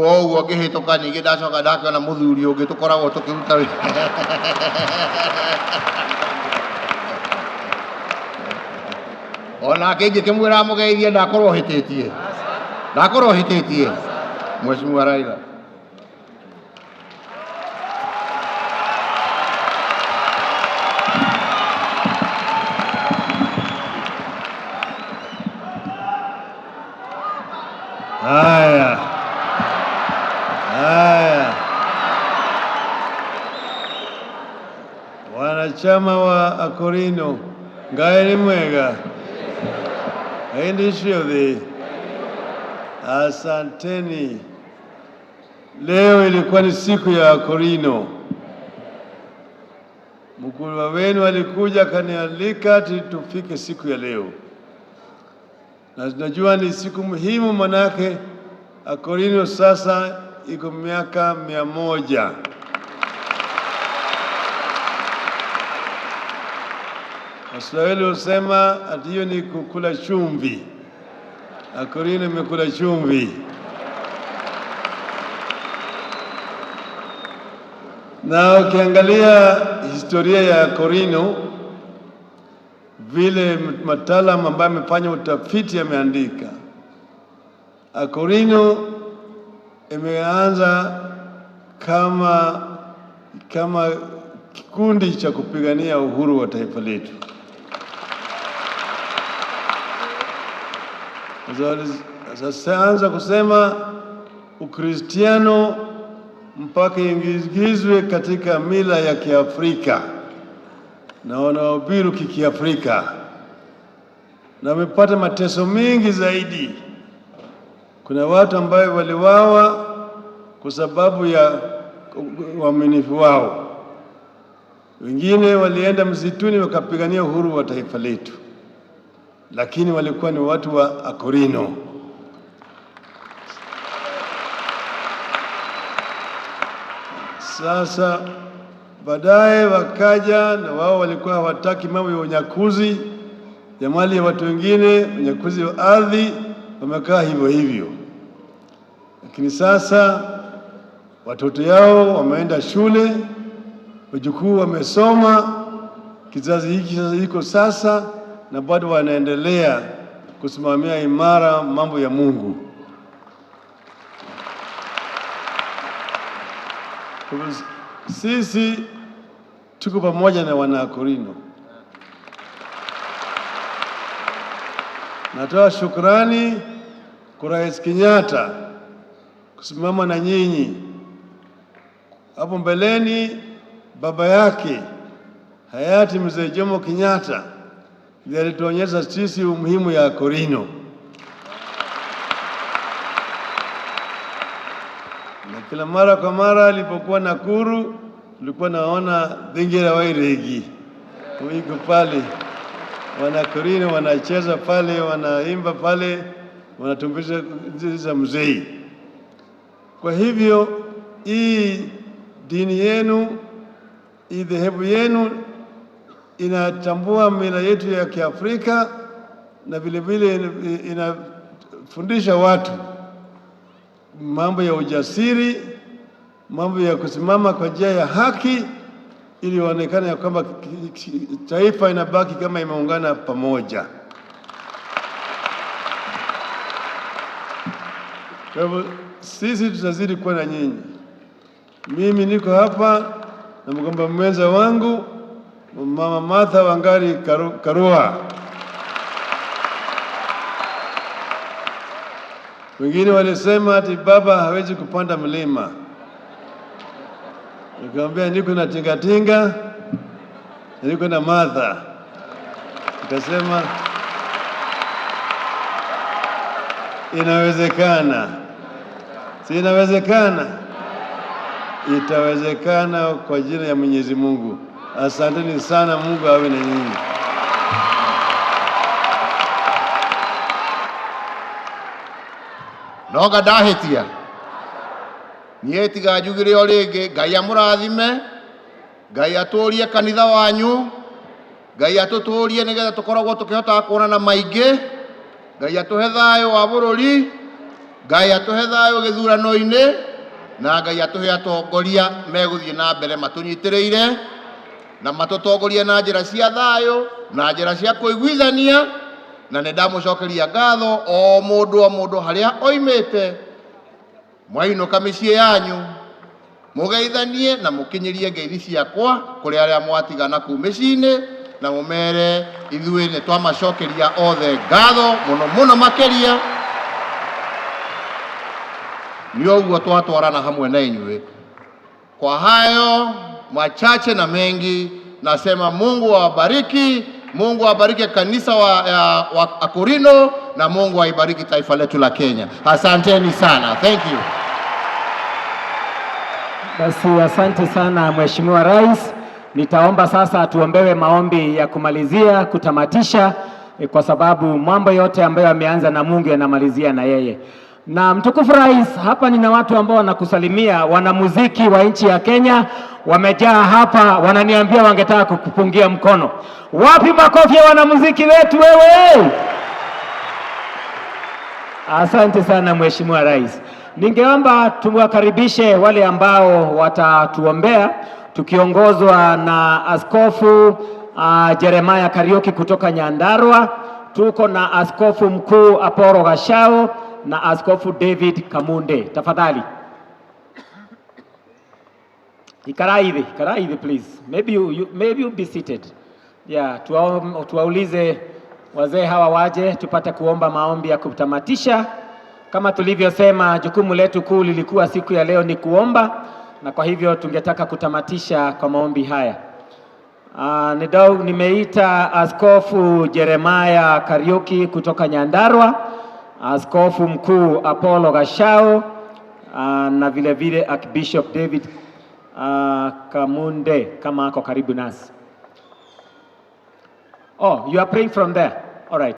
Oh, wakihitoka ningĩ ndacoka ndakĩona mũthuri ũngĩ tũkoragwo tũkĩruta wĩra. Ona kĩngĩ kĩmwĩra mũgeithie ndakorwo hĩtĩtie. Mheshimiwa Raila. Haya. Wanachama wa Akorino, Ngai ni mwega. Aendeshwe. Asanteni. Leo ilikuwa ni siku ya Akorino. Mkuu wenu alikuja kanialika tufike siku ya leo. Na tunajua ni siku muhimu manake Akorino sasa iko miaka 100. Waswahili husema ati hiyo ni kukula chumvi. Akorino imekula chumvi. Na ukiangalia historia ya Akorino, vile mataalamu ambaye amefanya utafiti ameandika, Akorino imeanza kama kikundi cha kupigania uhuru wa taifa letu. Sasa anza kusema Ukristiano mpaka ingizwe katika mila ya Kiafrika na wanaobiru Kiafrika, na wamepata mateso mengi zaidi. Kuna watu ambao waliwawa kwa sababu ya uaminifu wao. Wengine walienda msituni wakapigania uhuru wa taifa letu, lakini walikuwa ni watu wa Akorino. Sasa baadaye wakaja na wao walikuwa hawataki mambo ya unyakuzi ya mali ya watu wengine, unyakuzi wa ardhi, wamekaa hivyo. Lakini sasa watoto yao wameenda shule, wajukuu wamesoma, kizazi hiki sasa iko sasa na bado wanaendelea kusimamia imara mambo ya Mungu. Sisi tuko pamoja na wana Akorino. Natoa shukrani kwa Rais Kenyatta kusimama na nyinyi. Hapo mbeleni baba yake hayati Mzee Jomo Kenyatta ndiye alituonyesha sisi umuhimu ya Akorino. Na kila mara kwa mara alipokuwa Nakuru, tulikuwa naona dhingira wairegi. Wiko pale, wana Akorino wanacheza pale, wanaimba pale, wanatumbisha za mzee. Kwa hivyo, hii dini yenu, hii dhehebu yenu inatambua mila yetu ya Kiafrika na vile vile inafundisha watu mambo ya ujasiri, mambo ya kusimama kwa njia ya haki ili waonekane ya kwamba taifa inabaki kama imeungana pamoja. Kwa hivyo sisi tutazidi kuwa na nyinyi. Mimi niko hapa na mgomba mwenza wangu Mama Martha Wangari Karua. Wengine walisema ati baba hawezi kupanda mlima. Nikamwambia niko na tingatinga, niko na Martha. Nikasema inawezekana. Si inawezekana? Itawezekana kwa jina ya Mwenyezi Mungu. Asanteni sana, Mungu awe na nyinyi. Noga ndahitia. Nietiga njugire o ringi, Ngai amurathime, Ngai atũrie kanitha wanyu, Ngai atũtũrie nigetha tukoragwo tukihota kuonana maingi, Ngai atuhe thayo wa bururi. Ngai atuhe thayo githurano-ini na Ngai atuhe atongoria meguthie na mbere matunyitiriire na matutongoria na njira cia thayo na njira cia kuiguithania na nĩ ndamucokeria ngatho o mundu haria oimite mwainũka mĩciĩ yanyu mugeithanie na mukinyirie ngeithi ciakwa kuri aria mwatigana kuu mĩciĩ-inĩ na mumere ithuĩ nĩ twamacokeria othe ngatho muno makeria ni ũguo twatwarana hamwe na inyuĩ. Kwa hayo machache na mengi nasema Mungu awabariki, Mungu awabariki kanisa wa Akorino na Mungu aibariki taifa letu la Kenya. Asanteni sana. Thank you. Basi asante sana Mheshimiwa Rais. Nitaomba sasa tuombewe maombi ya kumalizia kutamatisha kwa sababu mambo yote ambayo yameanza na Mungu yanamalizia na yeye. Na mtukufu Rais, hapa nina watu ambao wanakusalimia, wanamuziki wa nchi ya Kenya wamejaa hapa, wananiambia wangetaka kukupungia mkono. Wapi makofi ya wanamuziki wetu wewe? Asante sana Mheshimiwa Rais. Ningeomba tuwakaribishe wale ambao watatuombea tukiongozwa na Askofu Jeremiah Kariuki kutoka Nyandarua. Tuko na Askofu Mkuu Apollo Gashao na Askofu David Kamunde. Tafadhali. Ikaraidhi please. Maybe you be seated. Yeah, tuwaulize wazee hawa waje tupate kuomba maombi ya kutamatisha. Kama tulivyosema, jukumu letu kuu lilikuwa siku ya leo ni kuomba, na kwa hivyo tungetaka kutamatisha kwa maombi haya. Nimeita Askofu Jeremiah Kariuki kutoka Nyandarua, Askofu Mkuu Apollo Gashao, na vile vile Archbishop David Kamunde kama ako karibu nasi. Oh, you are praying from there. All right.